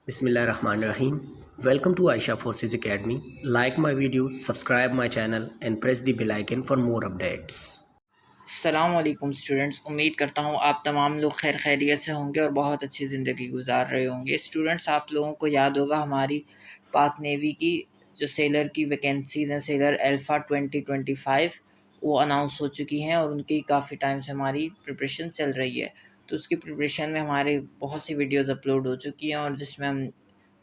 Bismillahirrahmanirrahim. Welcome to Aisha Forces Academy. Like my videos, subscribe my channel and press the bell icon for more updates. अस्सलामुअलैकुम students, उम्मीद करता हूँ आप तमाम लोग खैर खैरियत से होंगे और बहुत अच्छी ज़िंदगी गुजार रहे होंगे। स्टूडेंट्स, आप लोगों को याद होगा हमारी पाक नेवी की जो सेलर की वैकेंसीज़ हैं, सेलर अल्फ़ा 2025, वो अनाउंस हो चुकी हैं और उनकी काफ़ी टाइम से हमारी प्रिपरेशन चल रही है। तो उसकी प्रिपरेशन में हमारे बहुत सी वीडियोज़ अपलोड हो चुकी हैं और जिसमें हम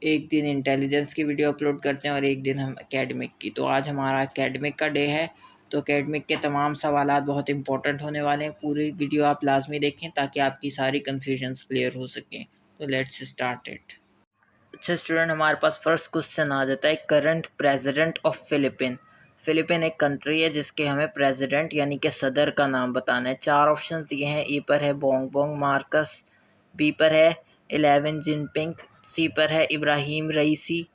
एक दिन इंटेलिजेंस की वीडियो अपलोड करते हैं और एक दिन हम एकेडमिक की। तो आज हमारा एकेडमिक का डे है, तो एकेडमिक के तमाम सवालात बहुत इंपॉर्टेंट होने वाले हैं। पूरी वीडियो आप लाजमी देखें ताकि आपकी सारी कन्फ्यूजन्स क्लियर हो सकें। तो लेट्स स्टार्ट इट। अच्छा स्टूडेंट, हमारे पास फर्स्ट क्वेश्चन आ जाता है, current president of Philippine. Philippine एक कंट्री है जिसके हमें प्रेसिडेंट यानी कि सदर का नाम बताना है। चार ऑप्शंस दिए हैं। ए पर है बोंग मार्कस, बी पर है इलेवन जिनपिंग, सी पर है इब्राहिम रईसी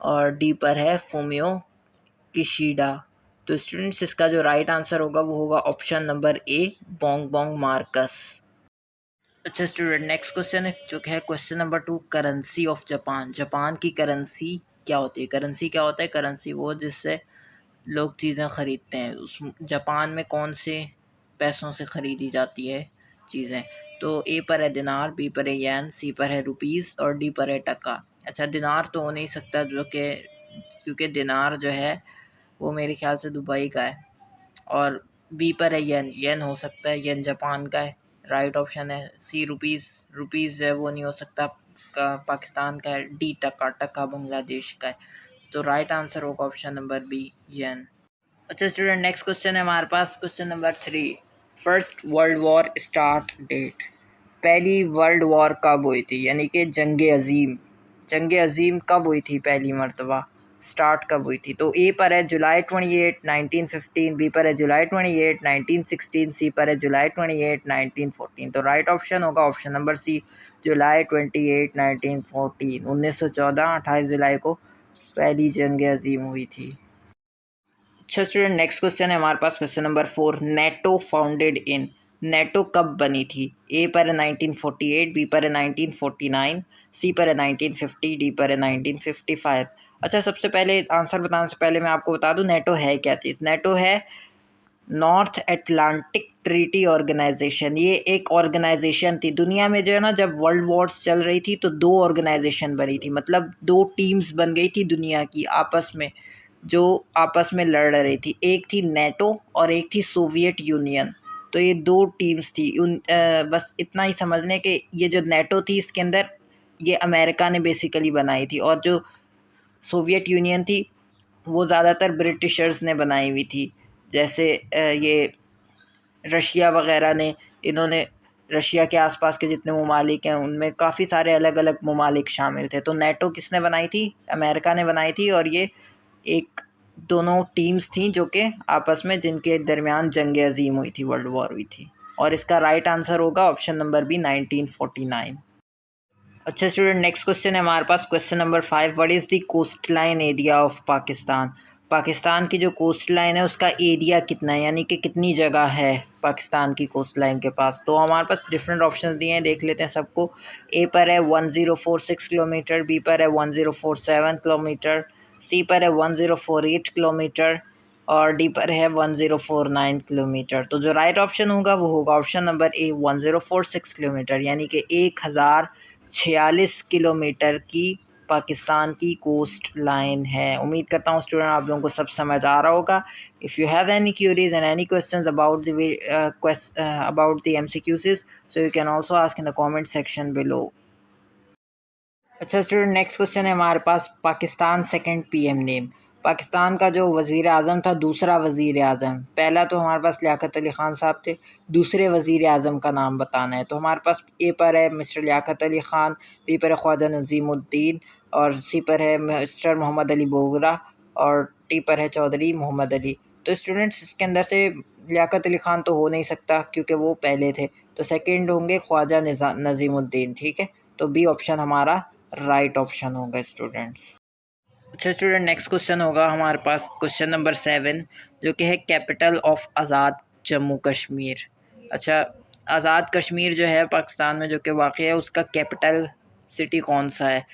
और डी पर है फूमियो किशीडा। तो स्टूडेंट्स, इसका जो राइट आंसर होगा वो होगा option number A, Bong Marcus. अच्छा स्टूडेंट, नेक्स्ट क्वेश्चन है जो कि है question number 2, currency of Japan. Japan की करेंसी क्या होती है? करेंसी क्या होता है? करेंसी वो जिससे लोग चीज़ें ख़रीदते हैं। उस जापान में कौन से पैसों से ख़रीदी जाती है चीज़ें? तो ए पर है दिनार, बी पर है येन, सी पर है रुपीज़ और डी पर है टका। अच्छा, दिनार तो हो नहीं सकता जो कि क्योंकि दिनार जो है वो मेरे ख्याल से दुबई का है। और बी पर है येन, येन हो सकता है, येन जापान का है। राइट ऑप्शन है सी रुपीज़, रुपीज़ है वो नहीं हो सकता, पाकिस्तान का है। डी टका, टका बांग्लादेश का है। तो राइट आंसर होगा ऑप्शन नंबर बी, येन। अच्छा स्टूडेंट, नेक्स्ट क्वेश्चन है हमारे पास question number 3, first world war start date. पहली वर्ल्ड वॉर कब हुई थी, यानी कि जंग अजीम कब हुई थी पहली मरतबा, स्टार्ट कब हुई थी? तो ए पर है जुलाई 28 1915, बी पर है जुलाई 28 1916, सी पर है जुलाई 28 1914। तो राइट ऑप्शन होगा ऑप्शन नंबर सी, जुलाई 28 1914। 1914 28 जुलाई को पहली जंग अजीम हुई थी। अच्छा स्टूडेंट, नेक्स्ट क्वेश्चन है हमारे पास question number 4, NATO founded in. NATO कब बनी थी? ए पर है 1948, बी पर है 1949, सी पर है 1950, डी पर है 1955। अच्छा, सबसे पहले आंसर बताने से पहले मैं आपको बता दूं नेटो है क्या चीज़। नेटो है नॉर्थ एटलांटिक ट्रीटी ऑर्गेनाइजेशन। ये एक ऑर्गेनाइजेशन थी दुनिया में, जो है ना, जब वर्ल्ड वॉर्स चल रही थी तो दो ऑर्गेनाइजेशन बनी थी, मतलब दो टीम्स बन गई थी दुनिया की आपस में, जो आपस में लड़ रही थी। एक थी नेटो और एक थी सोवियत यूनियन। तो ये दो टीम्स थी। बस इतना ही समझने कि ये जो नेटो थी इसके अंदर ये अमेरिका ने बेसिकली बनाई थी, और जो सोवियत यूनियन थी वो ज़्यादातर ब्रिटिशर्स ने बनाई हुई थी। जैसे ये रशिया वगैरह ने, इन्होंने रशिया के आसपास के जितने ममालिक हैं उनमें काफ़ी सारे अलग अलग ममालिक शामिल थे। तो नेटो किसने बनाई थी? अमेरिका ने बनाई थी। और ये एक दोनों टीम्स थी जो कि आपस में, जिनके दरमियान जंग अजीम हुई थी, वर्ल्ड वॉर हुई थी। और इसका राइट आंसर होगा ऑप्शन नंबर बी, 1949। अच्छा स्टूडेंट, नेक्स्ट क्वेश्चन है हमारे पास question number 5, what is the coast line area of Pakistan. Pakistan की जो कोस्ट लाइन है उसका एरिया कितना है, यानी कि कितनी जगह है पाकिस्तान की कोस्ट लाइन के पास। तो हमारे पास डिफरेंट ऑप्शन दिए हैं, देख लेते हैं सबको। ए पर है 1046 किलोमीटर, बी पर है 1047 किलोमीटर, सी पर है 1048 किलोमीटर और डी पर है 1049 किलोमीटर। तो जो राइट ऑप्शन होगा वो होगा ऑप्शन नंबर ए, 1046 किलोमीटर, यानी कि 1046 किलोमीटर की पाकिस्तान की कोस्ट लाइन है। उम्मीद करता हूँ स्टूडेंट आप लोगों को सब समझ आ रहा होगा। If you have any queries and any questions about the MCQs, so you can also ask in the comment section below. अच्छा स्टूडेंट, नेक्स्ट क्वेश्चन है हमारे पास, Pakistan second PM name. Pakistan का जो वज़ीर आज़म था, दूसरा वज़ीर आज़म, पहला तो हमारे पास लियाकत अली ख़ान साहब थे, दूसरे वज़ीर आज़म का नाम बताना है। तो हमारे पास ए पर है मिस्टर लियाकत अली ख़ान, बी पर है ख्वाजा नज़ीमुद्दीन और सी पर है मिस्टर मोहम्मद अली बोगरा और डी पर है चौधरी मोहम्मद अली। तो स्टूडेंट्स, इसके अंदर से लियाकत अली ख़ान तो हो नहीं सकता क्योंकि वो पहले थे, तो सेकंड होंगे ख्वाजा नज़ीमुद्दीन। ठीक है, तो बी ऑप्शन हमारा राइट ऑप्शन होगा स्टूडेंट्स। अच्छा स्टूडेंट, नेक्स्ट क्वेश्चन होगा हमारे पास क्वेश्चन नंबर 7, जो कि है कैपिटल ऑफ आज़ाद जम्मू कश्मीर। अच्छा, आज़ाद कश्मीर जो है पाकिस्तान में जो कि वाक़ है, उसका कैपिटल सिटी कौन सा है।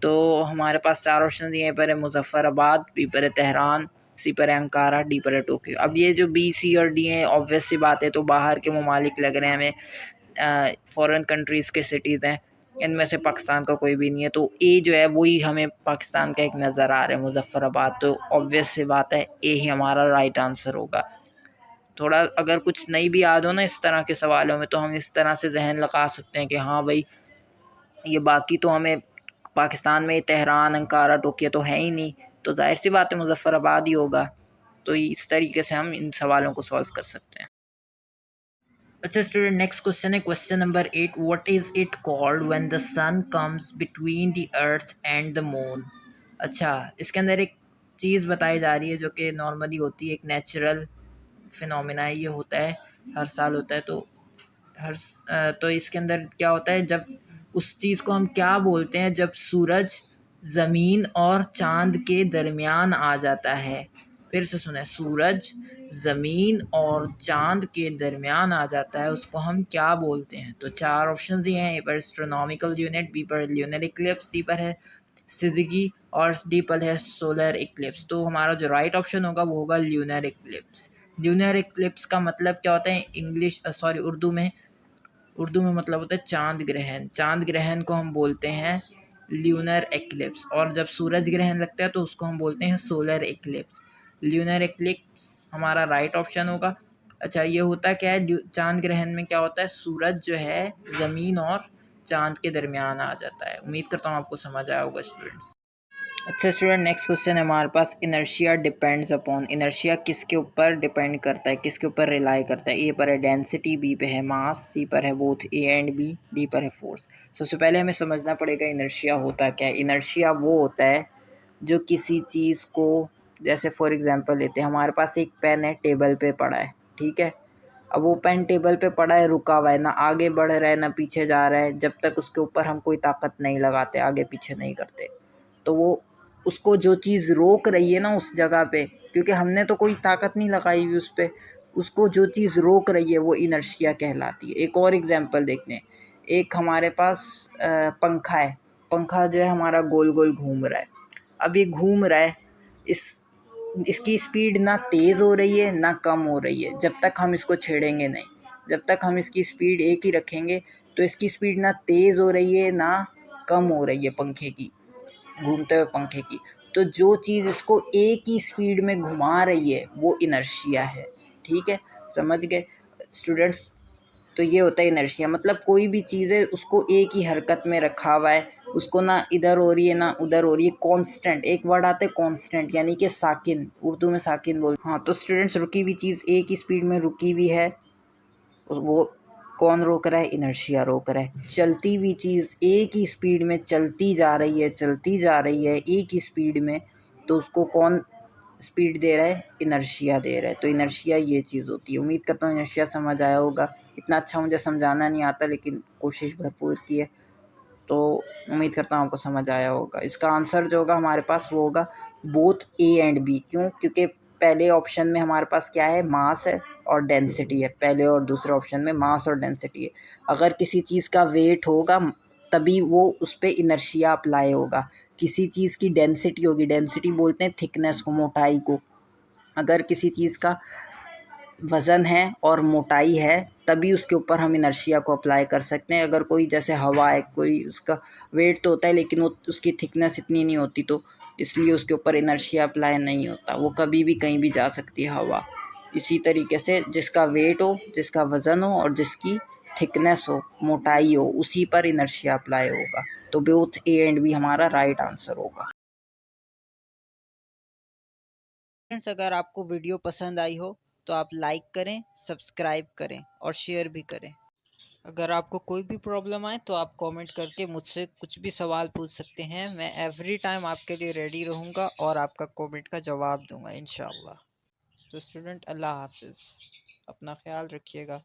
तो हमारे पास 4 ऑप्शन दिए हैं, पर है मुज़फ़्फ़राबाद, बी पर है तेहरान, सी पर है अंकारा, डी पर है टोक्यो। अब ये जो बी, सी और डी हैं ऑब्वियस सी बात है, तो बाहर के ममालिक लग रहे हैं हमें, फ़ॉरेन कंट्रीज़ के सिटीज़ हैं, इनमें से पाकिस्तान का कोई भी नहीं है। तो ए जो है वही हमें पाकिस्तान का एक नज़र आ रहा है, मुज़फ़्फ़राबाद। तो ऑब्वियस सी बात है ए ही हमारा राइट आंसर होगा। थोड़ा अगर कुछ नहीं भी याद हो ना इस तरह के सवालों में, तो हम इस तरह से जहन लगा सकते हैं कि हाँ भाई, ये बाकी तो हमें पाकिस्तान में तेहरान, अंकारा, टोक्यो तो है ही नहीं, तो जाहिर सी बात है मुज़फ़्फ़राबाद ही होगा। तो इस तरीके से हम इन सवालों को सॉल्व कर सकते हैं। अच्छा स्टूडेंट, नेक्स्ट क्वेश्चन है question number 8। What is it called when the sun comes between the earth and the moon. अच्छा, इसके अंदर एक चीज़ बताई जा रही है जो कि नॉर्मली होती है, एक नेचुरल फिनोमिना है, ये होता है, हर साल होता है। तो इसके अंदर क्या होता है, जब उस चीज़ को हम क्या बोलते हैं जब सूरज ज़मीन और चाँद के दरमियान आ जाता है। फिर से सुने, सूरज ज़मीन और चाँद के दरमियान आ जाता है, उसको हम क्या बोलते हैं। तो 4 ऑप्शन दिए हैं, ए पर एस्ट्रोनॉमिकल यूनिट, बी पर ल्यूनर इक्लिप्स, सी पर है सिज़िकी और डी पर है सोलर इक्लिप्स। तो हमारा जो राइट ऑप्शन होगा वो होगा ल्यूनर इक्लिप्स। ल्यूनर इक्लिप्स का मतलब क्या होता है, उर्दू में मतलब होता है चाँद ग्रहण। चाँद ग्रहण को हम बोलते हैं ल्यूनर एक्लिप्स, और जब सूरज ग्रहण लगता है तो उसको हम बोलते हैं सोलर एक्लिप्स। ल्यूनर एक्लिप्स हमारा राइट ऑप्शन होगा। अच्छा, ये होता क्या है, चाँद ग्रहण में क्या होता है, सूरज जो है ज़मीन और चाँद के दरमियान आ जाता है। उम्मीद करता हूँ आपको समझ आया होगा स्टूडेंट्स। अच्छा स्टूडेंट, नेक्स्ट क्वेश्चन है हमारे पास, इनर्शिया डिपेंड्स अपॉन। इनर्शिया किसके ऊपर डिपेंड करता है, किसके ऊपर रिलाई करता है। ए पर है डेंसिटी, बी पे है मास, सी पर है both A and B, D पर है फोर्स। सबसे पहले हमें समझना पड़ेगा इनर्शिया होता क्या है। इनर्शिया वो होता है जो किसी चीज़ को, जैसे फॉर एग्जांपल लेते हैं, हमारे पास एक पेन है, टेबल पे पड़ा है, ठीक है। अब वो पेन टेबल पे पड़ा है, रुका हुआ है, ना आगे बढ़ रहा है ना पीछे जा रहा है, जब तक उसके ऊपर हम कोई ताकत नहीं लगाते, आगे पीछे नहीं करते। तो वो, उसको जो चीज़ रोक रही है ना उस जगह पे, क्योंकि हमने तो कोई ताकत नहीं लगाई हुई उस पर, उसको जो चीज़ रोक रही है वो इनर्शिया कहलाती है। एक और एग्जांपल देखते हैं, एक हमारे पास पंखा है। पंखा जो है हमारा गोल गोल घूम रहा है। अब ये घूम रहा है, इस इसकी स्पीड ना तेज़ हो रही है ना कम हो रही है, जब तक हम इसको छेड़ेंगे नहीं। जब तक हम इसकी स्पीड एक ही रखेंगे तो इसकी स्पीड ना तेज़ हो रही है ना कम हो रही है, पंखे की, घूमते हुए पंखे की। तो जो चीज़ इसको एक ही स्पीड में घुमा रही है वो इनर्शिया है, ठीक है, समझ गए स्टूडेंट्स। तो ये होता है इनर्शिया, मतलब कोई भी चीज़ है उसको एक ही हरकत में रखा हुआ है, उसको ना इधर हो रही है ना उधर हो रही है। कांस्टेंट, एक वर्ड आता है कांस्टेंट, यानी कि साकिन, उर्दू में साकिन बोल। हाँ, तो स्टूडेंट्स, रुकी हुई चीज़ एक ही स्पीड में रुकी हुई है, वो कौन रोक रहा है, इनर्शिया रोक रहा है। चलती हुई चीज़ एक ही स्पीड में चलती जा रही है, चलती जा रही है एक ही स्पीड में, तो उसको कौन स्पीड दे रहा है, इनर्शिया दे रहा है। तो इनर्शिया ये चीज़ होती है। उम्मीद करता हूँ इनर्शिया समझ आया होगा। इतना अच्छा मुझे समझाना नहीं आता, लेकिन कोशिश भरपूर की है, तो उम्मीद करता हूँ आपको समझ आया होगा। इसका आंसर जो होगा हमारे पास वो होगा बोथ ए एंड बी। क्यों? क्योंकि पहले ऑप्शन में हमारे पास क्या है, मास है और डेंसिटी है। पहले और दूसरे ऑप्शन में मास और डेंसिटी है। अगर किसी चीज़ का वेट होगा तभी वो उस पर इनर्शिया अप्लाई होगा। किसी चीज़ की डेंसिटी होगी, डेंसिटी बोलते हैं थिकनेस को, मोटाई को। अगर किसी चीज़ का वज़न है और मोटाई है तभी उसके ऊपर हम इनर्शिया को अप्लाई कर सकते हैं। अगर कोई, जैसे हवा है, कोई उसका वेट तो होता है लेकिन वो उसकी थिकनेस इतनी नहीं होती, तो इसलिए उसके ऊपर इनर्शिया अप्लाई नहीं होता, वो कभी भी कहीं भी जा सकती है हवा। इसी तरीके से जिसका वेट हो, जिसका वज़न हो और जिसकी थिकनेस हो, मोटाई हो, उसी पर इनर्शिया अप्लाई होगा। तो बोथ ए एंड बी हमारा राइट आंसर होगा। फ्रेंड्स, अगर आपको वीडियो पसंद आई हो तो आप लाइक करें, सब्सक्राइब करें और शेयर भी करें। अगर आपको कोई भी प्रॉब्लम आए तो आप कमेंट करके मुझसे कुछ भी सवाल पूछ सकते हैं। मैं एवरी टाइम आपके लिए रेडी रहूँगा और आपका कमेंट का जवाब दूंगा इंशाल्लाह। तो स्टूडेंट, अल्लाह हाफिज़, अपना ख्याल रखिएगा।